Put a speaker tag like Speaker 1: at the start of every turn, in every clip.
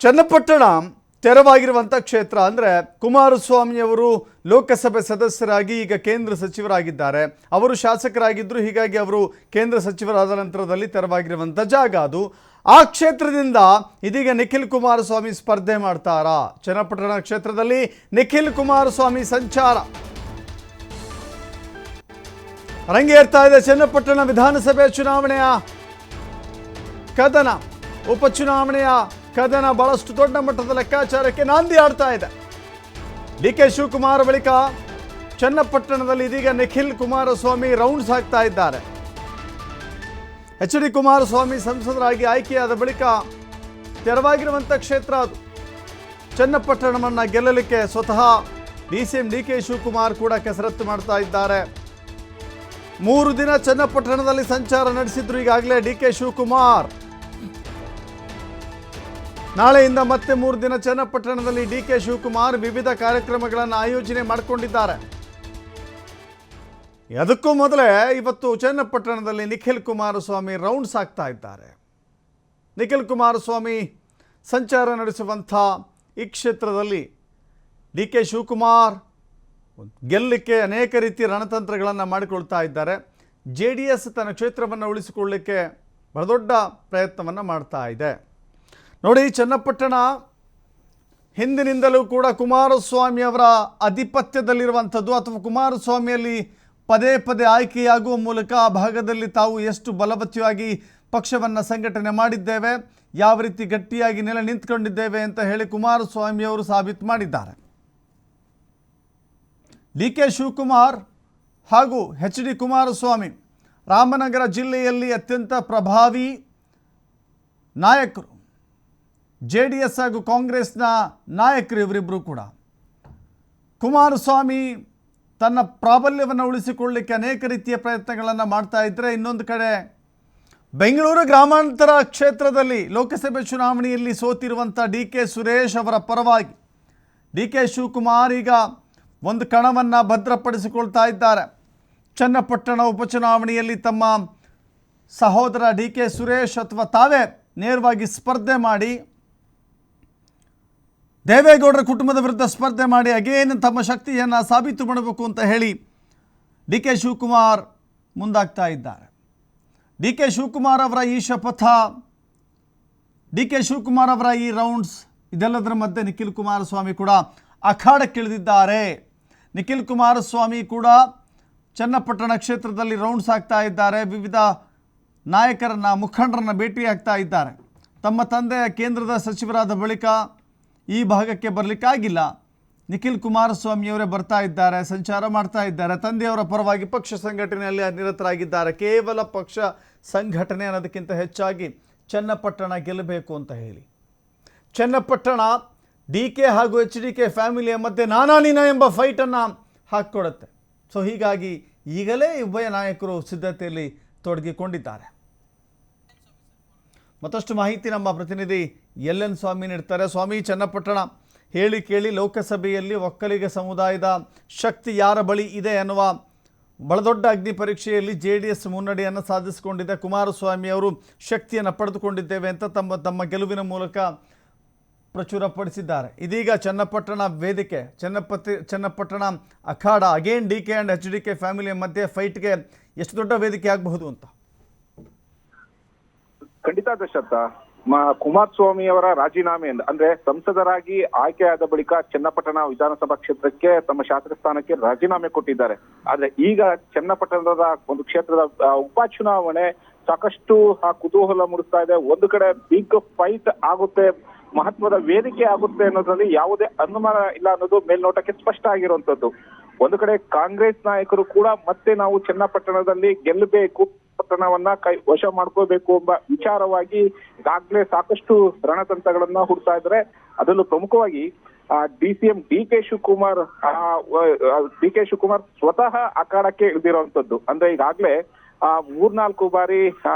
Speaker 1: ಚನ್ನಪಟ್ಟಣ ತೆರವಾಗಿರುವಂಥ ಕ್ಷೇತ್ರ ಅಂದರೆ ಕುಮಾರಸ್ವಾಮಿಯವರು ಲೋಕಸಭೆ ಸದಸ್ಯರಾಗಿ ಈಗ ಕೇಂದ್ರ ಸಚಿವರಾಗಿದ್ದಾರೆ. ಅವರು ಶಾಸಕರಾಗಿದ್ದರು, ಹೀಗಾಗಿ ಅವರು ಕೇಂದ್ರ ಸಚಿವರಾದ ನಂತರದಲ್ಲಿ ತೆರವಾಗಿರುವಂಥ ಜಾಗ ಅದು. ಆ ಕ್ಷೇತ್ರದಿಂದ ಇದೀಗ ನಿಖಿಲ್ ಕುಮಾರಸ್ವಾಮಿ ಸ್ಪರ್ಧೆ ಮಾಡ್ತಾರಾ? ಚನ್ನಪಟ್ಟಣ ಕ್ಷೇತ್ರದಲ್ಲಿ ನಿಖಿಲ್ ಕುಮಾರಸ್ವಾಮಿ ಸಂಚಾರ ರಂಗೇರ್ತಾ ಇದೆ. ಚನ್ನಪಟ್ಟಣ ವಿಧಾನಸಭೆ ಚುನಾವಣೆಯ ಕದನ, ಉಪಚುನಾವಣೆಯ ಕದನ ಬಹಳಷ್ಟು ದೊಡ್ಡ ಮಟ್ಟದ ಲೆಕ್ಕಾಚಾರಕ್ಕೆ ನಾಂದಿ ಆಡ್ತಾ ಇದೆ. ಡಿ.ಕೆ. ಶಿವಕುಮಾರ್ ಬಳಿಕ ಚನ್ನಪಟ್ಟಣದಲ್ಲಿ ಇದೀಗ ನಿಖಿಲ್ ಕುಮಾರಸ್ವಾಮಿ ರೌಂಡ್ಸ್ ಹಾಕ್ತಾ ಇದ್ದಾರೆ. ಎಚ್.ಡಿ. ಕುಮಾರಸ್ವಾಮಿ ಸಂಸದರಾಗಿ ಆಯ್ಕೆಯಾದ ಬಳಿಕ ತೆರವಾಗಿರುವಂಥ ಕ್ಷೇತ್ರ ಅದು. ಚನ್ನಪಟ್ಟಣವನ್ನು ಗೆಲ್ಲಲಿಕ್ಕೆ ಸ್ವತಃ ಡಿ.ಸಿ.ಎಂ. ಡಿ.ಕೆ. ಶಿವಕುಮಾರ್ ಕೂಡ ಕಸರತ್ತು ಮಾಡ್ತಾ ಇದ್ದಾರೆ. 3 ದಿನ ಚನ್ನಪಟ್ಟಣದಲ್ಲಿ ಸಂಚಾರ ನಡೆಸಿದ್ರು ಈಗಾಗಲೇ ಡಿ.ಕೆ. ಶಿವಕುಮಾರ್. ನಾಳೆಯಿಂದ ಮತ್ತೆ 3 ದಿನ ಚನ್ನಪಟ್ಟಣದಲ್ಲಿ ಡಿ.ಕೆ. ಶಿವಕುಮಾರ್ ವಿವಿಧ ಕಾರ್ಯಕ್ರಮಗಳನ್ನು ಆಯೋಜನೆ ಮಾಡಿಕೊಂಡಿದ್ದಾರೆ. ಅದಕ್ಕೂ ಮೊದಲೇ ಇವತ್ತು ಚನ್ನಪಟ್ಟಣದಲ್ಲಿ ನಿಖಿಲ್ ಕುಮಾರಸ್ವಾಮಿ ರೌಂಡ್ಸ್ ಆಗ್ತಾ ಇದ್ದಾರೆ. ನಿಖಿಲ್ ಕುಮಾರಸ್ವಾಮಿ ಸಂಚಾರ ನಡೆಸುವಂಥ ಈ ಕ್ಷೇತ್ರದಲ್ಲಿ ಡಿ.ಕೆ. ಶಿವಕುಮಾರ್ ಗೆಲ್ಲಲಿಕ್ಕೆ ಅನೇಕ ರೀತಿಯ ರಣತಂತ್ರಗಳನ್ನು ಮಾಡಿಕೊಳ್ತಾ ಇದ್ದಾರೆ. JDS ತನ್ನ ಕ್ಷೇತ್ರವನ್ನು ಉಳಿಸಿಕೊಳ್ಳಲಿಕ್ಕೆ ಬಹಳ ದೊಡ್ಡ ಪ್ರಯತ್ನವನ್ನು ಮಾಡ್ತಾ ಇದೆ. ನೋಡಿ, ಚನ್ನಪಟ್ಟಣ ಹಿಂದಿನಿಂದಲೂ ಕೂಡ ಕುಮಾರಸ್ವಾಮಿ ಅವರ ಆಧಿಪತ್ಯದಲ್ಲಿರುವಂಥದ್ದು, ಅಥವಾ ಕುಮಾರಸ್ವಾಮಿಯಲ್ಲಿ ಪದೇ ಪದೇ ಆಯ್ಕೆಯಾಗುವ ಮೂಲಕ ಆ ಭಾಗದಲ್ಲಿ ತಾವು ಎಷ್ಟು ಬಲವತ್ತಾಗಿ ಪಕ್ಷವನ್ನು ಸಂಘಟನೆ ಮಾಡಿದ್ದೇವೆ, ಯಾವ ರೀತಿ ಗಟ್ಟಿಯಾಗಿ ನೆಲೆ ನಿಂತ್ಕೊಂಡಿದ್ದೇವೆ ಅಂತ ಹೇಳಿ ಕುಮಾರಸ್ವಾಮಿಯವರು ಸಾಬೀತು ಮಾಡಿದ್ದಾರೆ. ಡಿ.ಕೆ. ಶಿವಕುಮಾರ್ ಹಾಗೂ ಎಚ್.ಡಿ. ಕುಮಾರಸ್ವಾಮಿ ರಾಮನಗರ ಜಿಲ್ಲೆಯಲ್ಲಿ ಅತ್ಯಂತ ಪ್ರಭಾವಿ ನಾಯಕರು. JDS ಹಾಗೂ ಕಾಂಗ್ರೆಸ್ನ ನಾಯಕರು ಇವರಿಬ್ಬರು ಕೂಡ. ಕುಮಾರಸ್ವಾಮಿ ತನ್ನ ಪ್ರಾಬಲ್ಯವನ್ನು ಉಳಿಸಿಕೊಳ್ಳಲಿಕ್ಕೆ ಅನೇಕ ರೀತಿಯ ಪ್ರಯತ್ನಗಳನ್ನು ಮಾಡ್ತಾ ಇದ್ದರೆ, ಇನ್ನೊಂದು ಕಡೆ ಬೆಂಗಳೂರು ಗ್ರಾಮಾಂತರ ಕ್ಷೇತ್ರದಲ್ಲಿ ಲೋಕಸಭೆ ಚುನಾವಣೆಯಲ್ಲಿ ಸೋತಿರುವಂಥ ಡಿ.ಕೆ. ಸುರೇಶ್ ಅವರ ಪರವಾಗಿ ಡಿ.ಕೆ. ಶಿವಕುಮಾರ್ ಈಗ ಒಂದು ಕಣವನ್ನು ಭದ್ರಪಡಿಸಿಕೊಳ್ತಾ ಇದ್ದಾರೆ. ಚನ್ನಪಟ್ಟಣ ಉಪಚುನಾವಣೆಯಲ್ಲಿ ತಮ್ಮ ಸಹೋದರ ಡಿ.ಕೆ. ಸುರೇಶ್ ಅಥವಾ ತಾವೇ ನೇರವಾಗಿ ಸ್ಪರ್ಧೆ ಮಾಡಿ ದೇವೇಗೌಡರ ಕುಟುಂಬದ ವಿರುದ್ಧ ಸ್ಪರ್ಧೆ ಮಾಡಿ ಅಗೇನ್ ತಮ್ಮ ಶಕ್ತಿಯನ್ನು ಸಾಬೀತು ಮಾಡಬೇಕು ಅಂತ ಹೇಳಿ ಡಿ.ಕೆ. ಶಿವಕುಮಾರ್ ಮುಂದಾಗ್ತಾ ಇದ್ದಾರೆ. ಡಿ.ಕೆ. ಶಿವಕುಮಾರ್ ಅವರ ಈ ಶಪಥ, ಡಿ.ಕೆ. ಶಿವಕುಮಾರ್ ಅವರ ಈ ರೌಂಡ್ಸ್, ಇದೆಲ್ಲದರ ಮಧ್ಯೆ ನಿಖಿಲ್ ಕುಮಾರಸ್ವಾಮಿ ಕೂಡ ಅಖಾಡಕ್ಕಿಳಿದಿದ್ದಾರೆ. ನಿಖಿಲ್ ಕುಮಾರಸ್ವಾಮಿ ಕೂಡ ಚನ್ನಪಟ್ಟಣ ಕ್ಷೇತ್ರದಲ್ಲಿ ರೌಂಡ್ಸ್ ಆಗ್ತಾ ಇದ್ದಾರೆ. ವಿವಿಧ ನಾಯಕರನ್ನು, ಮುಖಂಡರನ್ನು ಭೇಟಿಯಾಗ್ತಾ ಇದ್ದಾರೆ. ತಮ್ಮ ತಂದೆಯ ಕೇಂದ್ರದ ಸಚಿವರಾದ ಬಳಿಕ ಈ ಭಾಗಕ್ಕೆ ಬರಲಿಕ್ಕಾಗಿಲ್ಲ. ನಿಖಿಲ್ ಕುಮಾರಸ್ವಾಮಿಯವರೇ ಬರ್ತಾ ಇದ್ದಾರೆ, ಸಂಚಾರ ಮಾಡ್ತಾ ಇದ್ದಾರೆ. ತಂದೆಯವರ ಪರವಾಗಿ ಪಕ್ಷ ಸಂಘಟನೆಯಲ್ಲಿ ನಿರತರಾಗಿದ್ದಾರೆ. ಕೇವಲ ಪಕ್ಷ ಸಂಘಟನೆ ಅನ್ನೋದಕ್ಕಿಂತ ಹೆಚ್ಚಾಗಿ ಚನ್ನಪಟ್ಟಣ ಗೆಲ್ಲಬೇಕು ಅಂತ ಹೇಳಿ. ಚನ್ನಪಟ್ಟಣ ಡಿ.ಕೆ. ಹಾಗೂ ಎಚ್.ಡಿ.ಕೆ. ಫ್ಯಾಮಿಲಿಯ ಮಧ್ಯೆ ನಾನಾ ನೀನಾ ಎಂಬ ಫೈಟನ್ನು ಹಾಕ್ಕೊಡುತ್ತೆ. ಸೊ ಹೀಗಾಗಿ ಈಗಲೇ ಉಭಯ ನಾಯಕರು ಸಿದ್ಧತೆಯಲ್ಲಿ ತೊಡಗಿಕೊಂಡಿದ್ದಾರೆ. ಮತ್ತಷ್ಟು ಮಾಹಿತಿ ನಮ್ಮ ಪ್ರತಿನಿಧಿ LN ಸ್ವಾಮಿ ನೀಡ್ತಾರೆ. ಸ್ವಾಮಿ, ಚನ್ನಪಟ್ಟಣ ಹೇಳಿ ಕೇಳಿ ಲೋಕಸಭೆಯಲ್ಲಿ ಒಕ್ಕಲಿಗ ಸಮುದಾಯದ ಶಕ್ತಿ ಯಾರ ಬಳಿ ಇದೆ ಅನ್ನುವ ಬಹಳ ದೊಡ್ಡ ಅಗ್ನಿ ಪರೀಕ್ಷೆಯಲ್ಲಿ JDS ಮುನ್ನಡೆಯನ್ನು ಸಾಧಿಸಿಕೊಂಡಿದೆ. ಕುಮಾರಸ್ವಾಮಿ ಅವರು ಶಕ್ತಿಯನ್ನು ಪಡೆದುಕೊಂಡಿದ್ದೇವೆ ಅಂತ ತಮ್ಮ ಗೆಲುವಿನ ಮೂಲಕ ಪ್ರಚುರಪಡಿಸಿದ್ದಾರೆ. ಇದೀಗ ಚನ್ನಪಟ್ಟಣ ವೇದಿಕೆ, ಚನ್ನಪಟ್ಟಣ ಅಖಾಡ ಅಗೇನ್ ಡಿ.ಕೆ. ಆ್ಯಂಡ್ ಎಚ್.ಡಿ.ಕೆ. ಫ್ಯಾಮಿಲಿಯ ಮಧ್ಯೆ ಫೈಟ್ಗೆ ಎಷ್ಟು ದೊಡ್ಡ ವೇದಿಕೆ ಆಗಬಹುದು ಅಂತ?
Speaker 2: ಖಂಡಿತ ದಶರಥ, ಕುಮಾರಸ್ವಾಮಿ ಅವರ ರಾಜೀನಾಮೆ ಅಂದ್ರೆ ಸಂಸದರಾಗಿ ಆಯ್ಕೆಯಾದ ಬಳಿಕ ಚನ್ನಪಟ್ಟಣ ವಿಧಾನಸಭಾ ಕ್ಷೇತ್ರಕ್ಕೆ ತಮ್ಮ ಶಾಸಕ ಸ್ಥಾನಕ್ಕೆ ರಾಜೀನಾಮೆ ಕೊಟ್ಟಿದ್ದಾರೆ. ಆದ್ರೆ ಈಗ ಚನ್ನಪಟ್ಟಣದ ಒಂದು ಕ್ಷೇತ್ರದ ಉಪಚುನಾವಣೆ ಸಾಕಷ್ಟು ಕುತೂಹಲ ಮೂಡಿಸ್ತಾ ಇದೆ. ಒಂದು ಕಡೆ ಬಿಗ್ ಫೈಟ್ ಆಗುತ್ತೆ, ಮಹತ್ವದ ವೇದಿಕೆ ಆಗುತ್ತೆ ಅನ್ನೋದ್ರಲ್ಲಿ ಯಾವುದೇ ಅನುಮಾನ ಇಲ್ಲ ಅನ್ನೋದು ಮೇಲ್ನೋಟಕ್ಕೆ ಸ್ಪಷ್ಟ ಆಗಿರುವಂತದ್ದು. ಒಂದು ಕಡೆ ಕಾಂಗ್ರೆಸ್ ನಾಯಕರು ಕೂಡ ಮತ್ತೆ ನಾವು ಚನ್ನಪಟ್ಟಣದಲ್ಲಿ ಗೆಲ್ಲಬೇಕು, ಪಟ್ಟಣವನ್ನ ವಶ ಮಾಡ್ಕೋಬೇಕು ಎಂಬ ವಿಚಾರವಾಗಿ ಈಗಾಗಲೇ ಸಾಕಷ್ಟು ರಣತಂತ್ರಗಳನ್ನ ಹುಡ್ತಾ ಇದ್ದಾರೆ. ಅದರಲ್ಲೂ ಪ್ರಮುಖವಾಗಿ ಡಿ.ಸಿ.ಎಂ. ಡಿ.ಕೆ. ಶಿವಕುಮಾರ್ ಸ್ವತಃ ಅಖಾಡಕ್ಕೆ ಇಳಿದಿರುವಂತದ್ದು. ಅಂದ್ರೆ ಈಗಾಗಲೇ 3-4 ಬಾರಿ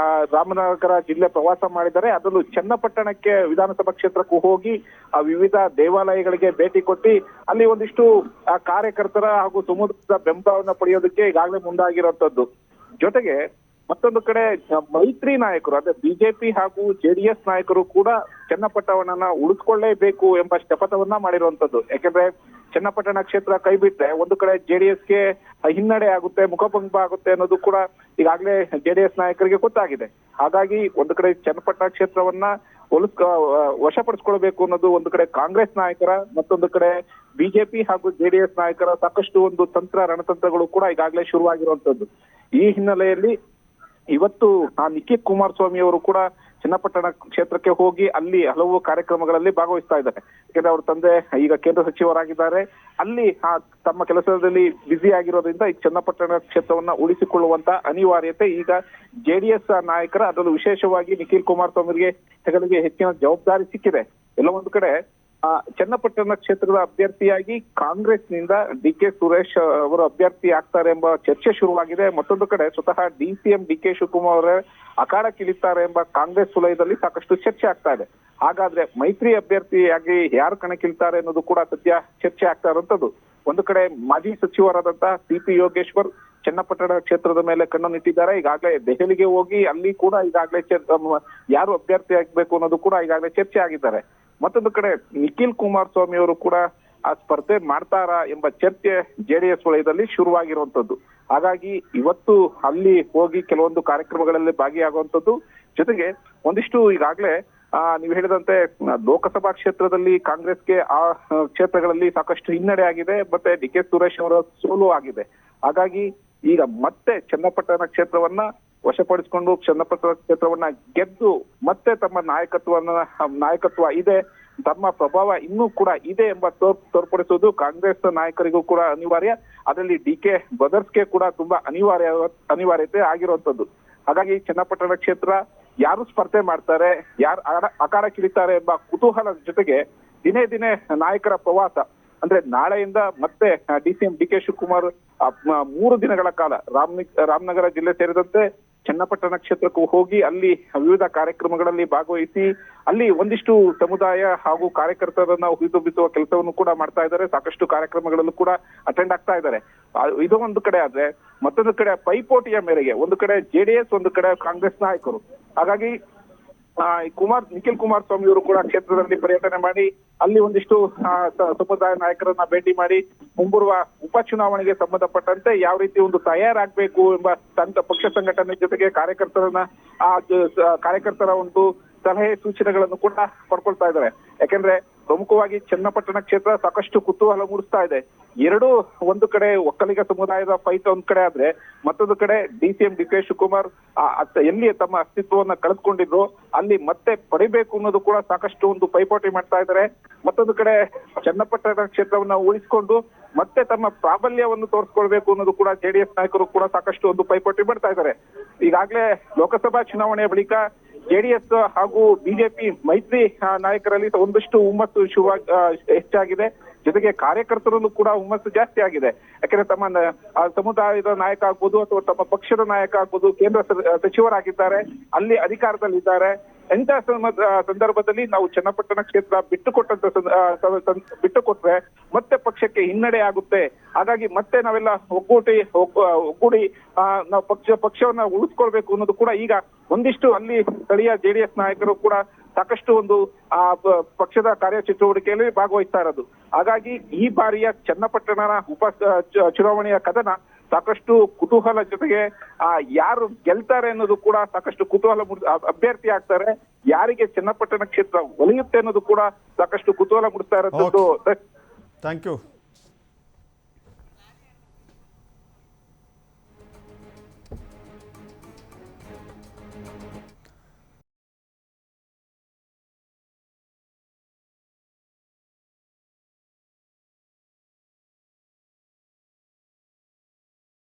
Speaker 2: ರಾಮನಗರ ಜಿಲ್ಲೆ ಪ್ರವಾಸ ಮಾಡಿದ್ದಾರೆ. ಅದರಲ್ಲೂ ಚನ್ನಪಟ್ಟಣಕ್ಕೆ ವಿಧಾನಸಭಾ ಕ್ಷೇತ್ರಕ್ಕೂ ಹೋಗಿ ವಿವಿಧ ದೇವಾಲಯಗಳಿಗೆ ಭೇಟಿ ಕೊಟ್ಟು ಅಲ್ಲಿ ಒಂದಿಷ್ಟು ಕಾರ್ಯಕರ್ತರ ಹಾಗೂ ಸಮುದಾಯದ ಬೆಂಬಲವನ್ನ ಪಡೆಯೋದಕ್ಕೆ ಈಗಾಗಲೇ ಮುಂದಾಗಿರುವಂತದ್ದು. ಜೊತೆಗೆ ಮತ್ತೊಂದು ಕಡೆ ಮೈತ್ರಿ ನಾಯಕರು ಅಂದ್ರೆ ಬಿಜೆಪಿ ಹಾಗೂ ಜೆಡಿಎಸ್ ನಾಯಕರು ಕೂಡ ಚನ್ನಪಟ್ಟಣವನ್ನ ಉಳಿಸ್ಕೊಳ್ಳೇಬೇಕು ಎಂಬ ಶಪಥವನ್ನ ಮಾಡಿರುವಂತದ್ದು. ಯಾಕೆಂದ್ರೆ ಚನ್ನಪಟ್ಟಣ ಕ್ಷೇತ್ರ ಕೈ ಬಿಟ್ರೆ ಒಂದು ಕಡೆ ಜೆಡಿಎಸ್ಗೆ ಹಿನ್ನಡೆ ಆಗುತ್ತೆ, ಮುಖಭಂಗ ಆಗುತ್ತೆ ಅನ್ನೋದು ಕೂಡ ಈಗಾಗಲೇ ಜೆಡಿಎಸ್ ನಾಯಕರಿಗೆ ಗೊತ್ತಾಗಿದೆ. ಹಾಗಾಗಿ ಒಂದು ಕಡೆ ಚನ್ನಪಟ್ಟಣ ಕ್ಷೇತ್ರವನ್ನ ವಶಪಡಿಸ್ಕೊಳ್ಬೇಕು ಅನ್ನೋದು ಒಂದು ಕಡೆ ಕಾಂಗ್ರೆಸ್ ನಾಯಕರ, ಮತ್ತೊಂದು ಕಡೆ ಬಿಜೆಪಿ ಹಾಗೂ ಜೆಡಿಎಸ್ ನಾಯಕರ ಸಾಕಷ್ಟು ಒಂದು ರಣತಂತ್ರಗಳು ಕೂಡ ಈಗಾಗಲೇ ಶುರುವಾಗಿರುವಂತದ್ದು. ಈ ಹಿನ್ನೆಲೆಯಲ್ಲಿ ಇವತ್ತು ನಿಖಿಲ್ ಕುಮಾರಸ್ವಾಮಿ ಅವರು ಕೂಡ ಚನ್ನಪಟ್ಟಣ ಕ್ಷೇತ್ರಕ್ಕೆ ಹೋಗಿ ಅಲ್ಲಿ ಹಲವು ಕಾರ್ಯಕ್ರಮಗಳಲ್ಲಿ ಭಾಗವಹಿಸ್ತಾ ಇದ್ದಾರೆ. ಯಾಕಂದ್ರೆ ಅವ್ರ ತಂದೆ ಈಗ ಕೇಂದ್ರ ಸಚಿವರಾಗಿದ್ದಾರೆ, ಅಲ್ಲಿ ತಮ್ಮ ಕೆಲಸದಲ್ಲಿ ಬ್ಯುಸಿ ಆಗಿರೋದ್ರಿಂದ ಈ ಚನ್ನಪಟ್ಟಣ ಕ್ಷೇತ್ರವನ್ನ ಉಳಿಸಿಕೊಳ್ಳುವಂತ ಅನಿವಾರ್ಯತೆ ಈಗ ಜೆಡಿಎಸ್ ನಾಯಕರ, ಅದರಲ್ಲೂ ವಿಶೇಷವಾಗಿ ನಿಖಿಲ್ ಕುಮಾರಸ್ವಾಮಿಗೆ ಹೆಗಲಿಗೆ ಹೆಚ್ಚಿನ ಜವಾಬ್ದಾರಿ ಸಿಕ್ಕಿದೆ. ಎಲ್ಲ ಒಂದು ಕಡೆ ಚನ್ನಪಟ್ಟಣ ಕ್ಷೇತ್ರದ ಅಭ್ಯರ್ಥಿಯಾಗಿ ಕಾಂಗ್ರೆಸ್ನಿಂದ ಡಿ.ಕೆ. ಸುರೇಶ್ ಅವರು ಅಭ್ಯರ್ಥಿ ಆಗ್ತಾರೆ ಎಂಬ ಚರ್ಚೆ ಶುರುವಾಗಿದೆ. ಮತ್ತೊಂದು ಕಡೆ ಸ್ವತಃ ಡಿ.ಸಿ.ಎಂ ಡಿ.ಕೆ. ಶಿವಕುಮಾರ್ ಅವರೇ ಅಖಾಡಕ್ಕಿಳಿತಾರೆ ಎಂಬ ಕಾಂಗ್ರೆಸ್ ವಲಯದಲ್ಲಿ ಸಾಕಷ್ಟು ಚರ್ಚೆ ಆಗ್ತಾ ಇದೆ. ಹಾಗಾದ್ರೆ ಮೈತ್ರಿ ಅಭ್ಯರ್ಥಿಯಾಗಿ ಯಾರು ಕಣಕ್ಕಿಳ್ತಾರೆ ಅನ್ನೋದು ಕೂಡ ಸದ್ಯ ಚರ್ಚೆ ಆಗ್ತಾ ಇರುವಂತದ್ದು. ಒಂದು ಕಡೆ ಮಾಜಿ ಸಚಿವರಾದಂತಹ ಸಿ.ಪಿ. ಯೋಗೇಶ್ವರ್ ಚನ್ನಪಟ್ಟಣ ಕ್ಷೇತ್ರದ ಮೇಲೆ ಕಣ್ಣನ್ನಿಟ್ಟಿದ್ದಾರೆ. ಈಗಾಗಲೇ ದೆಹಲಿಗೆ ಹೋಗಿ ಅಲ್ಲಿ ಕೂಡ ಈಗಾಗಲೇ ಯಾರು ಅಭ್ಯರ್ಥಿ ಆಗ್ಬೇಕು ಅನ್ನೋದು ಕೂಡ ಈಗಾಗಲೇ ಚರ್ಚೆ ಆಗಿದ್ದಾರೆ. ಮತ್ತೊಂದು ಕಡೆ ನಿಖಿಲ್ ಕುಮಾರಸ್ವಾಮಿ ಅವರು ಕೂಡ ಆ ಸ್ಪರ್ಧೆ ಮಾಡ್ತಾರಾ ಎಂಬ ಚರ್ಚೆ ಜೆಡಿಎಸ್ ವಲಯದಲ್ಲಿ ಶುರುವಾಗಿರುವಂತದ್ದು. ಹಾಗಾಗಿ ಇವತ್ತು ಅಲ್ಲಿ ಹೋಗಿ ಕೆಲವೊಂದು ಕಾರ್ಯಕ್ರಮಗಳಲ್ಲಿ ಭಾಗಿಯಾಗುವಂತದ್ದು, ಜೊತೆಗೆ ಒಂದಿಷ್ಟು ಈಗಾಗಲೇ ನೀವು ಹೇಳಿದಂತೆ ಲೋಕಸಭಾ ಕ್ಷೇತ್ರದಲ್ಲಿ ಕಾಂಗ್ರೆಸ್ಗೆ ಆ ಕ್ಷೇತ್ರಗಳಲ್ಲಿ ಸಾಕಷ್ಟು ಹಿನ್ನಡೆ ಆಗಿದೆ, ಮತ್ತೆ ಡಿ.ಕೆ. ಸುರೇಶ್ ಅವರ ಸೋಲು ಆಗಿದೆ. ಹಾಗಾಗಿ ಈಗ ಮತ್ತೆ ಚನ್ನಪಟ್ಟಣ ಕ್ಷೇತ್ರವನ್ನ ವಶಪಡಿಸಿಕೊಂಡು ಚನ್ನಪಟ್ಟಣ ಕ್ಷೇತ್ರವನ್ನ ಗೆದ್ದು ಮತ್ತೆ ತಮ್ಮ ನಾಯಕತ್ವ ಇದೆ, ತಮ್ಮ ಪ್ರಭಾವ ಇನ್ನೂ ಕೂಡ ಇದೆ ಎಂಬ ತೋರ್ಪಡಿಸುವುದು ಕಾಂಗ್ರೆಸ್ ನಾಯಕರಿಗೂ ಕೂಡ ಅನಿವಾರ್ಯ. ಅದರಲ್ಲಿ ಡಿ.ಕೆ. ಬ್ರದರ್ಸ್ಗೆ ಕೂಡ ತುಂಬಾ ಅನಿವಾರ್ಯತೆ ಆಗಿರುವಂತದ್ದು. ಹಾಗಾಗಿ ಚನ್ನಪಟ್ಟಣ ಕ್ಷೇತ್ರ ಯಾರು ಸ್ಪರ್ಧೆ ಮಾಡ್ತಾರೆ, ಯಾರು ಅಖಾಡಕ್ಕಿಳಿತಾರೆ ಎಂಬ ಕುತೂಹಲದ ಜೊತೆಗೆ ದಿನೇ ದಿನೇ ನಾಯಕರ ಪ್ರವಾಸ ಅಂದ್ರೆ ನಾಳೆಯಿಂದ ಮತ್ತೆ ಡಿ.ಸಿ.ಎಂ ಡಿ.ಕೆ. ಶಿವಕುಮಾರ್ 3 ದಿನಗಳ ಕಾಲ ರಾಮನಗರ ಜಿಲ್ಲೆ ಸೇರಿದಂತೆ ಚನ್ನಪಟ್ಟಣ ಕ್ಷೇತ್ರಕ್ಕೂ ಹೋಗಿ ಅಲ್ಲಿ ವಿವಿಧ ಕಾರ್ಯಕ್ರಮಗಳಲ್ಲಿ ಭಾಗವಹಿಸಿ ಅಲ್ಲಿ ಒಂದಿಷ್ಟು ಸಮುದಾಯ ಹಾಗೂ ಕಾರ್ಯಕರ್ತರನ್ನ ಹುರಿದುಂಬಿಸುವ ಕೆಲಸವನ್ನು ಕೂಡ ಮಾಡ್ತಾ ಇದ್ದಾರೆ. ಸಾಕಷ್ಟು ಕಾರ್ಯಕ್ರಮಗಳಲ್ಲೂ ಕೂಡ ಅಟೆಂಡ್ ಆಗ್ತಾ ಇದ್ದಾರೆ. ಇದು ಒಂದು ಕಡೆ ಆದ್ರೆ, ಮತ್ತೊಂದು ಕಡೆ ಪೈಪೋಟಿಯ ಮೇರೆಗೆ ಒಂದು ಕಡೆ ಜೆಡಿಎಸ್, ಒಂದು ಕಡೆ ಕಾಂಗ್ರೆಸ್ ನಾಯಕರು. ಹಾಗಾಗಿ ನಿಖಿಲ್ ಕುಮಾರಸ್ವಾಮಿ ಅವರು ಕೂಡ ಕ್ಷೇತ್ರದಲ್ಲಿ ಪರ್ಯಟನೆ ಮಾಡಿ ಅಲ್ಲಿ ಒಂದಿಷ್ಟು ಸಮುದಾಯ ನಾಯಕರನ್ನ ಭೇಟಿ ಮಾಡಿ ಮುಂಬರುವ ಉಪಚುನಾವಣೆಗೆ ಸಂಬಂಧಪಟ್ಟಂತೆ ಯಾವ ರೀತಿ ಒಂದು ತಯಾರಾಗಬೇಕು ಎಂಬ ಪಕ್ಷ ಸಂಘಟನೆ ಜೊತೆಗೆ ಕಾರ್ಯಕರ್ತರ ಒಂದು ಸಲಹೆ ಸೂಚನೆಗಳನ್ನು ಕೂಡ ಪಡ್ಕೊಳ್ತಾ ಇದ್ದಾರೆ. ಯಾಕೆಂದ್ರೆ ಪ್ರಮುಖವಾಗಿ ಚನ್ನಪಟ್ಟಣ ಕ್ಷೇತ್ರ ಸಾಕಷ್ಟು ಕುತೂಹಲ ಮೂಡಿಸ್ತಾ ಇದೆ. ಒಂದು ಕಡೆ ಒಕ್ಕಲಿಗ ಸಮುದಾಯದ ಫೈಟ್ ಒಂದ್ ಕಡೆ ಆದ್ರೆ, ಮತ್ತೊಂದು ಕಡೆ ಡಿ.ಸಿ.ಎಂ ಡಿ.ಕೆ. ಶಿವಕುಮಾರ್ ಎಲ್ಲಿ ತಮ್ಮ ಅಸ್ತಿತ್ವವನ್ನ ಕಳೆದುಕೊಂಡಿದ್ರು ಅಲ್ಲಿ ಮತ್ತೆ ಪಡಿಬೇಕು ಅನ್ನೋದು ಕೂಡ ಸಾಕಷ್ಟು ಒಂದು ಪೈಪೋಟಿ ಮಾಡ್ತಾ ಇದ್ದಾರೆ. ಮತ್ತೊಂದು ಕಡೆ ಚನ್ನಪಟ್ಟಣ ಕ್ಷೇತ್ರವನ್ನ ಉಳಿಸಿಕೊಂಡು ಮತ್ತೆ ತಮ್ಮ ಪ್ರಾಬಲ್ಯವನ್ನು ತೋರಿಸ್ಕೊಳ್ಬೇಕು ಅನ್ನೋದು ಕೂಡ ಜೆಡಿಎಸ್ ನಾಯಕರು ಕೂಡ ಸಾಕಷ್ಟು ಒಂದು ಪೈಪೋಟಿ ಮಾಡ್ತಾ ಇದ್ದಾರೆ. ಈಗಾಗಲೇ ಲೋಕಸಭಾ ಚುನಾವಣೆಯ ಬಳಿಕ ಜೆಡಿಎಸ್ ಹಾಗೂ ಬಿಜೆಪಿ ಮೈತ್ರಿ ನಾಯಕರಲ್ಲಿ ಒಂದಷ್ಟು ಹುಮ್ಮಸ್ಸು ಹೆಚ್ಚಾಗಿದೆ. ಜೊತೆಗೆ ಕಾರ್ಯಕರ್ತರಲ್ಲೂ ಕೂಡ ಹುಮ್ಮಸ್ಸು ಜಾಸ್ತಿ ಆಗಿದೆ. ಯಾಕಂದ್ರೆ ತಮ್ಮ ಸಮುದಾಯದ ನಾಯಕ ಆಗ್ಬೋದು ಅಥವಾ ತಮ್ಮ ಪಕ್ಷದ ನಾಯಕ ಆಗ್ಬೋದು ಕೇಂದ್ರ ಸಚಿವರಾಗಿದ್ದಾರೆ, ಅಲ್ಲಿ ಅಧಿಕಾರದಲ್ಲಿದ್ದಾರೆ. ಇಂತಹ ಸಂದರ್ಭದಲ್ಲಿ ನಾವು ಚನ್ನಪಟ್ಟಣ ಕ್ಷೇತ್ರ ಬಿಟ್ಟುಕೊಟ್ರೆ ಮತ್ತೆ ಪಕ್ಷಕ್ಕೆ ಹಿನ್ನಡೆ ಆಗುತ್ತೆ. ಹಾಗಾಗಿ ಮತ್ತೆ ನಾವೆಲ್ಲ ಒಗ್ಗೂಡಿ ನಾವು ಪಕ್ಷವನ್ನ ಉಳಿಸ್ಕೊಳ್ಬೇಕು ಅನ್ನೋದು ಕೂಡ ಈಗ ಒಂದಿಷ್ಟು ಅಲ್ಲಿ ಸ್ಥಳೀಯ ಜೆಡಿಎಸ್ ನಾಯಕರು ಕೂಡ ಸಾಕಷ್ಟು ಒಂದು ಪಕ್ಷದ ಕಾರ್ಯಚಟುವಟಿಕೆಯಲ್ಲಿ ಭಾಗವಹಿಸ್ತಾ ಇರೋದು. ಹಾಗಾಗಿ ಈ ಬಾರಿಯ ಚನ್ನಪಟ್ಟಣನ ಚುನಾವಣೆಯ ಕದನ ಸಾಕಷ್ಟು ಕುತೂಹಲ ಜೊತೆಗೆ ಯಾರು ಗೆಲ್ತಾರೆ ಅನ್ನೋದು ಕೂಡ ಸಾಕಷ್ಟು ಕುತೂಹಲ ಅಭ್ಯರ್ಥಿ ಆಗ್ತಾರೆ, ಯಾರಿಗೆ ಚನ್ನಪಟ್ಟಣ ಕ್ಷೇತ್ರ ಒಲಿಯುತ್ತೆ ಅನ್ನೋದು ಕೂಡ ಸಾಕಷ್ಟು ಕುತೂಹಲ ಮೂಡಿಸ್ತಾ ಇರೋದು.
Speaker 1: Thank you.